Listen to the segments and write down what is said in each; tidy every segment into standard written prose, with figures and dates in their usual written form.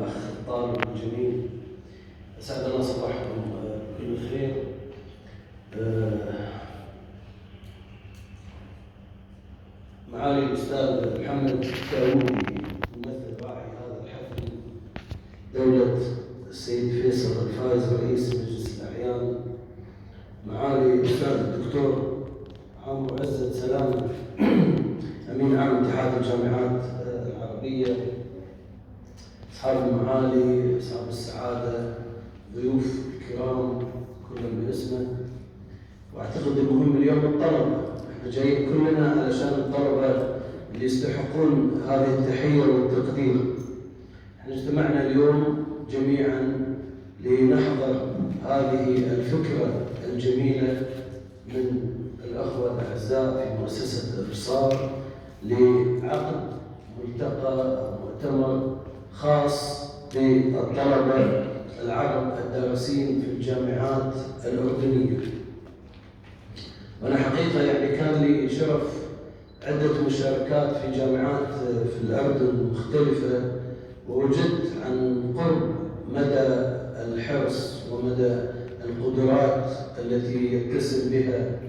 الأخ الطالب الجميل، أسعد الله صباحكم بكل خير. معالي الأستاذ محمد داوودي ممثل راعي هذا الحفل، دولة السيد فيصل الفايز رئيس مجلس الأعيان، معالي الأستاذ الدكتور عمرو عزت سلامة أمين عام اتحاد الجامعات العربية، أصحاب المعالي، أصحاب السعادة، ضيوف الكرام كلهم باسمه. وأعتقد المهم اليوم الطلبة، احنا جايين كلنا علشان الطلبة اللي يستحقون هذه التحية والتقدير. احنا اجتمعنا اليوم جميعا لنحضر هذه الفكرة الجميلة من الأخوة الأعزاء في مؤسسة الإبصار لعقد ملتقى أو مؤتمر خاص بالطلبة العرب الدارسين في الجامعات الأردنية. وأنا حقيقة يعني كان لي شرف عدة مشاركات في جامعات في الأردن مختلفة، ووجدت عن قرب مدى الحرص ومدى القدرات التي يتسم بها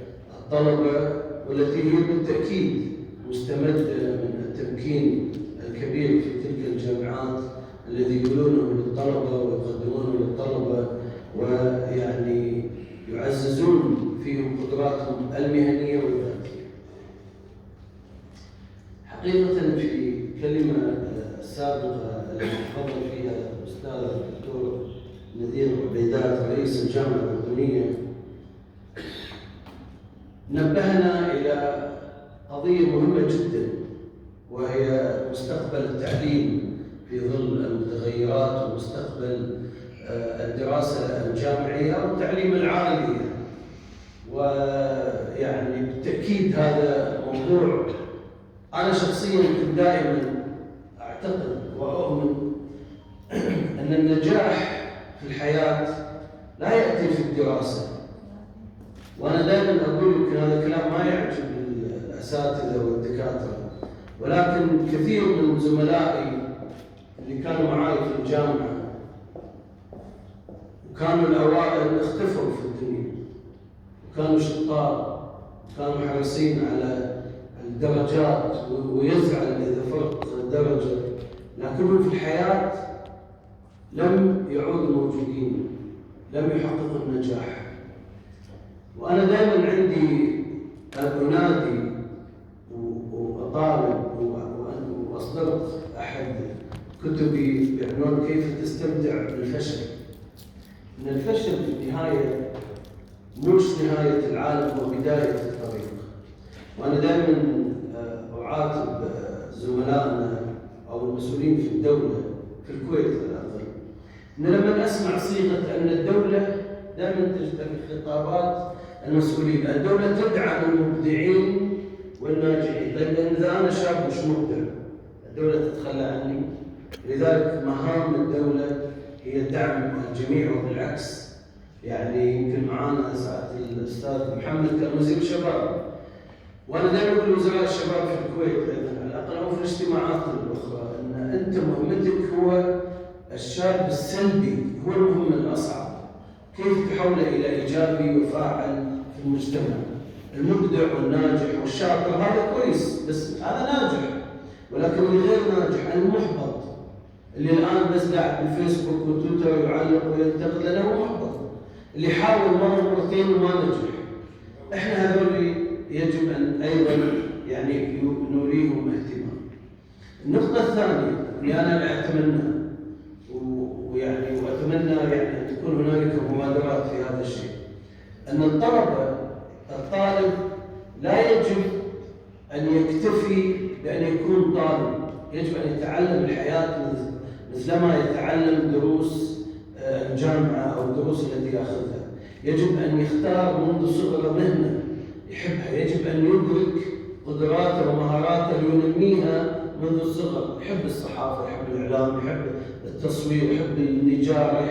الطلبة، والتي هي بالتأكيد مستمدة من التمكين الكبير في تلك الجامعات الذي يقولونه للطلبة ويقدمونه للطلبة، ويعني يعززون فيهم قدراتهم المهنية والذاتية. حقيقة في كلمة سابقة التي تفضل فيها الأستاذ الدكتور نذير عبيدات رئيس الجامعة الأردنية، نبهنا إلى قضية مهمة جدا، وهي مستقبل التعليم في ظل المتغيرات ومستقبل الدراسة الجامعية أو التعليم العالي. ويعني بالتأكيد هذا موضوع أنا شخصياً كنت دائماً أعتقد وأؤمن أن النجاح في الحياة لا يأتي في الدراسة. وأنا دائماً أقول يمكن هذا الكلام ما يعجب الأساتذة والدكاترة، ولكن كثير من زملائي اللي كانوا معي في الجامعة وكانوا الأوائل اختفوا في الدنيا، وكانوا شطار، وكانوا حريصين على الدرجات ويزعل إذا فرط درجة، لكنهم في الحياة لم يعودوا موجودين، لم يحققوا النجاح. وأنا دائما عندي أنادي وأطالب، وأصدرت أحد كتبي بعنوان كيف تستمتع بالفشل. إن الفشل في النهاية مش نهاية العالم وبداية الطريق. وأنا دائما أعاتب زملائنا أو المسؤولين في الدولة في الكويت على الأقل، إن لما أسمع صيغة أن الدولة دائما تجد في خطابات المسؤولين الدولة تدعم المبدعين والناجحين. لأن إذا أنا شاب مش مبدع الدولة تتخلى عني. لذلك مهام الدولة هي دعم الجميع، وبالعكس يعني يمكن معانا ساعة الأستاذ محمد كان وزير الشباب، وأنا دائما أقول لوزراء الشباب في الكويت أيضا على الأقل أو في الاجتماعات الأخرى أن أنت مهمتك هو الشاب السلبي هو المهم الأصعب، كيف تحوله إلى إيجابي وفاعل في المجتمع. المبدع والناجح والشاطر هذا كويس، بس هذا ناجح، ولكن اللي غير ناجح المحبط اللي الآن بس قاعد بالفيسبوك وتويتر يعلق وينتقد لأنه محبط، اللي حاول مرة مرتين وما نجح. إحنا هذول يجب أن أيضا يعني نوريهم اهتمام. النقطة الثانية اللي أنا أتمنى وأتمنى يعني أن تكون هنالك مبادرات في هذا الشيء، أن الطالب لا يجب أن يكتفي بأن يكون طالب، يجب أن يتعلم الحياة مثلما يتعلم دروس الجامعة أو الدروس التي يأخذها. يجب أن يختار منذ صغره مهنة يحبها، يجب أن يدرك قدراته ومهاراته لينميها منذ الصغر. يحب الصحافة، يحب الإعلام، يحب التصوير، يحب النجار.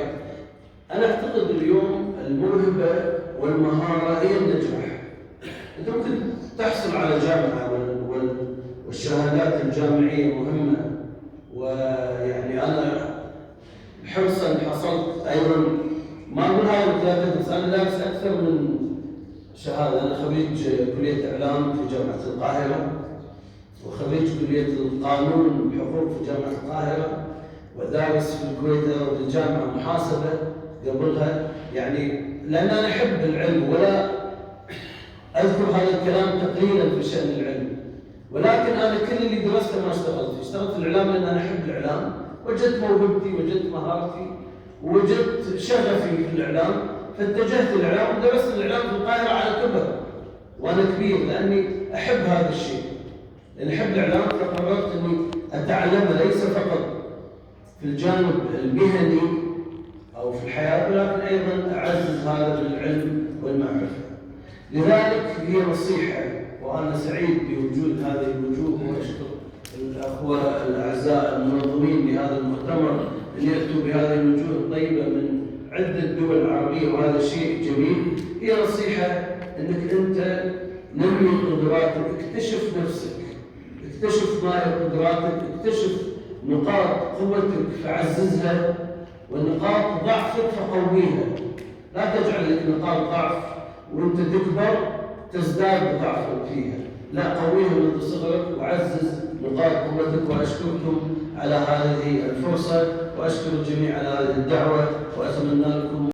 أنا أعتقد اليوم الموهبة والمهارة هي النجاح. أنت ممكن تحصل على جامعة والشهادات الجامعية مهمة، ويعني أنا حرصا حصلت أيضا، ما أقول هاي الثلاثة بس، أنا لابس أكثر من شهادة. أنا خريج كلية إعلام في جامعة القاهرة، وخريج كلية القانون والحقوق في جامعة القاهرة، ودارس في الكويت في الجامعة محاسبة قبلها، يعني لأن أنا أحب العلم ولا أذكر هذا الكلام تقليلا في شأن العلم، ولكن أنا كل اللي درسته ما اشتغلت فيه. اشتغلت في الإعلام لأن أنا أحب الإعلام، وجدت موهبتي وجدت مهارتي ووجدت شغفي في الإعلام، فاتجهت للإعلام ودرست الإعلام في القاهرة على كبر وأنا كبير، لأني أحب هذا الشيء، لأن أحب الإعلام، فقررت أني أتعلمه ليس فقط في الجانب المهني أو في الحياة، ولكن أيضا أعزز هذا بالعلم والمعرفة. لذلك هي نصيحة، وأنا سعيد بوجود هذه الوجوه، وأشكر الأخوة الأعزاء المنظمين لهذا المؤتمر اللي يأتوا بهذه الوجوه الطيبة من عدة دول عربية، وهذا شيء جميل. هي نصيحة أنك أنت نمي قدراتك، اكتشف نفسك، اكتشف ما هي قدراتك، اكتشف نقاط قوتك فعززها، ونقاط ضعفك فقويها. لا تجعل لك نقاط ضعف وانت تكبر تزداد ضعفك فيها، لا، قويها منذ صغرك وعزز نقاط قوتك. واشكركم على هذه الفرصة، واشكر الجميع على هذه الدعوة، واتمنى لكم